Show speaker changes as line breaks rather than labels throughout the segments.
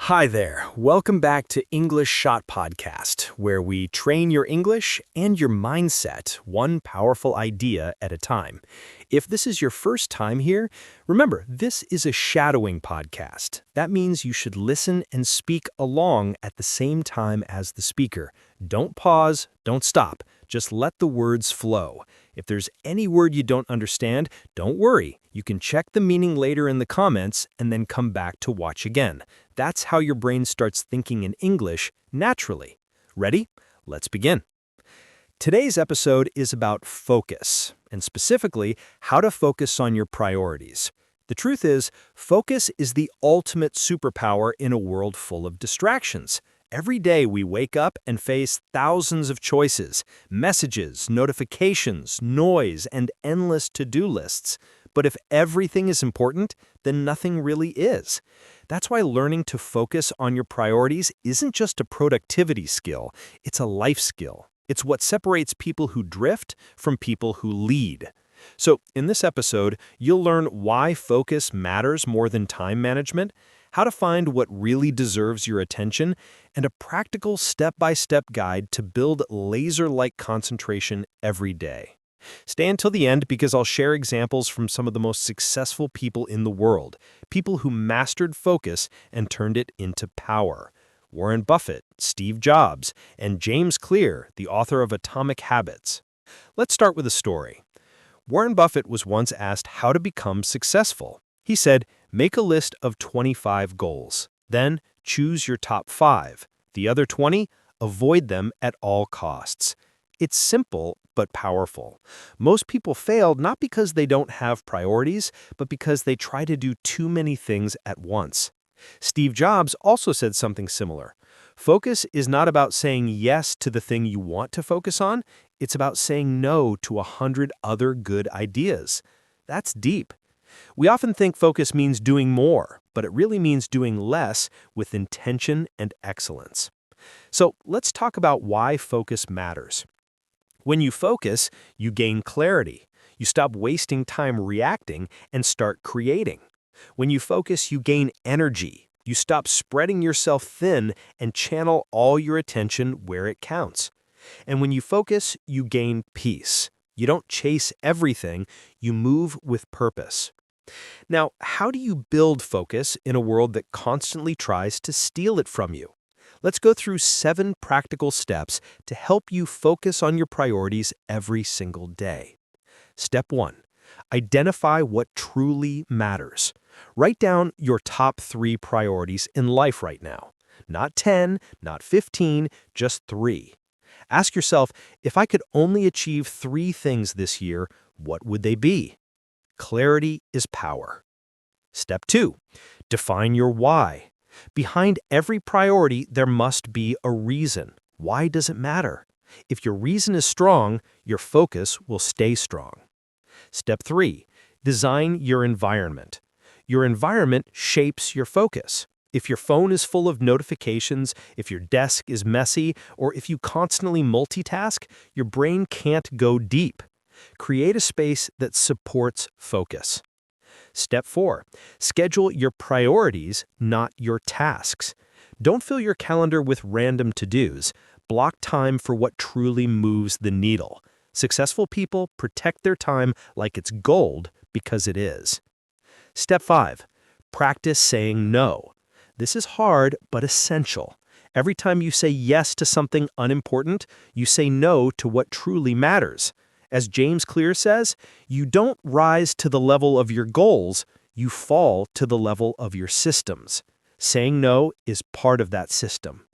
Hi there. Welcome back to English Shot Podcast, where we train your English and your mindset one powerful idea at a time. If this is your first time here, remember, this is a shadowing podcast. That means you should listen and speak along at the same time as the speaker. Don't pause, don't stop. Just let the words flow. If there's any word you don't understand, don't worry. You can check the meaning later in the comments and then come back to watch again. That's how your brain starts thinking in English naturally. Ready? Let's begin. Today's episode is about focus, and specifically, how to focus on your priorities. The truth is, focus is the ultimate superpower in a world full of distractions. Every day we wake up and face thousands of choices, messages, notifications, noise, and endless to-do lists. But if everything is important, then nothing really is. That's why learning to focus on your priorities isn't just a productivity skill, it's a life skill. It's what separates people who drift from people who lead. So, in this episode, you'll learn why focus matters more than time management, how to find what really deserves your attention, and a practical step-by-step guide to build laser-like concentration every day. Stay until the end because I'll share examples from some of the most successful people in the world, people who mastered focus and turned it into power. Warren Buffett, Steve Jobs, and James Clear, the author of Atomic Habits. Let's start with a story. Warren Buffett was once asked how to become successful. He said, "Make a list of 25 goals. Then choose your top 5. The other 20, avoid them at all costs." It's simple but powerful. Most people fail not because they don't have priorities, but because they try to do too many things at once. Steve Jobs also said something similar. Focus is not about saying yes to the thing you want to focus on. It's about saying no to 100 other good ideas. That's deep. We often think focus means doing more, but it really means doing less with intention and excellence. So let's talk about why focus matters. When you focus, you gain clarity. You stop wasting time reacting and start creating. When you focus, you gain energy. You stop spreading yourself thin and channel all your attention where it counts. And when you focus, you gain peace. You don't chase everything, you move with purpose. Now, how do you build focus in a world that constantly tries to steal it from you? Let's go through 7 practical steps to help you focus on your priorities every single day. Step 1. Identify what truly matters. Write down your top 3 priorities in life right now. Not 10, not 15, just 3. Ask yourself, if I could only achieve 3 things this year, what would they be? Clarity is power. Step 2. Define your why. Behind every priority, there must be a reason. Why does it matter? If your reason is strong, your focus will stay strong. Step 3. Design your environment. Your environment shapes your focus. If your phone is full of notifications, if your desk is messy, or if you constantly multitask, your brain can't go deep. Create a space that supports focus. Step 4. Schedule your priorities, not your tasks. Don't fill your calendar with random to-dos. Block time for what truly moves the needle. Successful people protect their time like it's gold because it is. Step 5. Practice saying no. This is hard but essential. Every time you say yes to something unimportant, you say no to what truly matters. As James Clear says, you don't rise to the level of your goals, you fall to the level of your systems. Saying no is part of that system.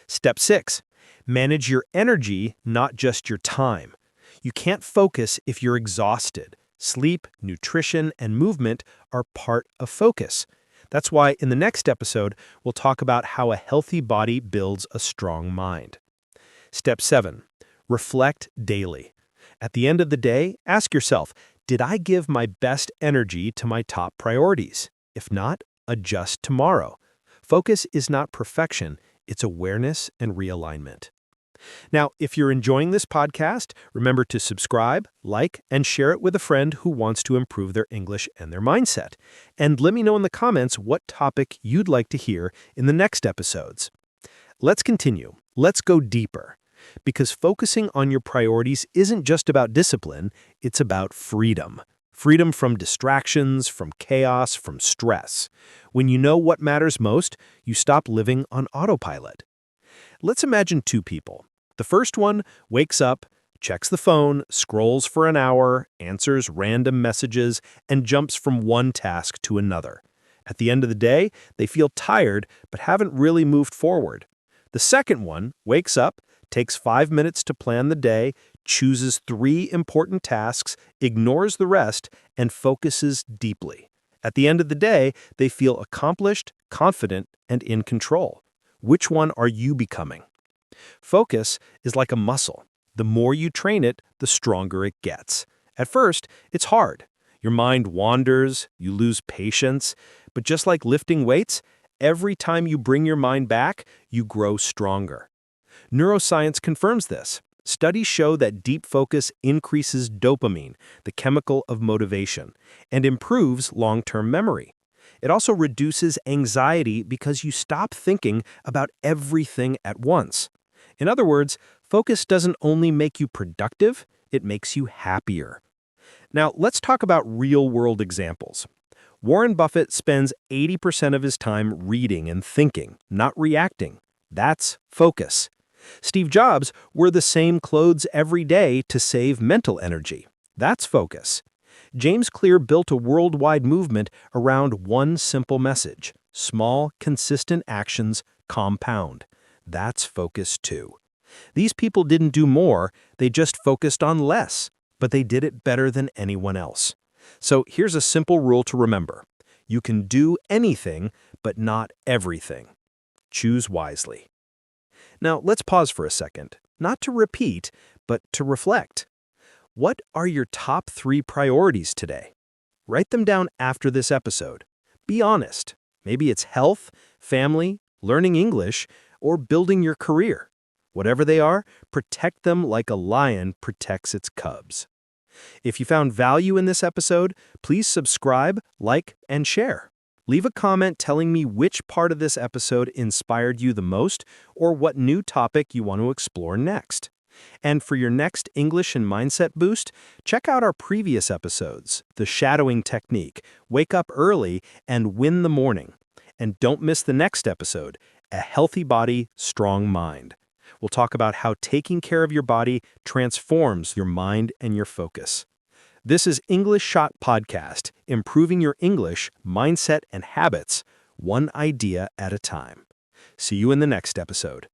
Step 6. Manage your energy, not just your time. You can't focus if you're exhausted. Sleep, nutrition, and movement are part of focus. That's why in the next episode, we'll talk about how a healthy body builds a strong mind. Step 7. Reflect daily. At the end of the day, ask yourself, did I give my best energy to my top priorities? If not, adjust tomorrow. Focus is not perfection, it's awareness and realignment. Now, if you're enjoying this podcast, remember to subscribe, like, and share it with a friend who wants to improve their English and their mindset. And let me know in the comments what topic you'd like to hear in the next episodes. Let's continue. Let's go deeper. Because focusing on your priorities isn't just about discipline, it's about freedom. Freedom from distractions, from chaos, from stress. When you know what matters most, you stop living on autopilot. Let's imagine two people. The first one wakes up, checks the phone, scrolls for an hour, answers random messages, and jumps from one task to another. At the end of the day, they feel tired but haven't really moved forward. The second one wakes up, takes 5 minutes to plan the day, chooses 3 important tasks, ignores the rest, and focuses deeply. At the end of the day, they feel accomplished, confident, and in control. Which one are you becoming? Focus is like a muscle. The more you train it, the stronger it gets. At first, it's hard. Your mind wanders, you lose patience, but just like lifting weights, every time you bring your mind back, you grow stronger. Neuroscience confirms this. Studies show that deep focus increases dopamine, the chemical of motivation, and improves long-term memory. It also reduces anxiety because you stop thinking about everything at once. In other words, focus doesn't only make you productive, it makes you happier. Now, let's talk about real-world examples. Warren Buffett spends 80% of his time reading and thinking, not reacting. That's focus. Steve Jobs wore the same clothes every day to save mental energy. That's focus. James Clear built a worldwide movement around one simple message. Small, consistent actions compound. That's focus too. These people didn't do more, they just focused on less, but they did it better than anyone else. So here's a simple rule to remember. You can do anything, but not everything. Choose wisely. Now, let's pause for a second, not to repeat, but to reflect. What are your top 3 priorities today? Write them down after this episode. Be honest. Maybe it's health, family, learning English, or building your career. Whatever they are, protect them like a lion protects its cubs. If you found value in this episode, please subscribe, like, and share. Leave a comment telling me which part of this episode inspired you the most or what new topic you want to explore next. And for your next English and mindset boost, check out our previous episodes, The Shadowing Technique, Wake Up Early, and Win the Morning. And don't miss the next episode, A Healthy Body, Strong Mind. We'll talk about how taking care of your body transforms your mind and your focus. This is English Shot Podcast, improving your English, mindset, and habits, one idea at a time. See you in the next episode.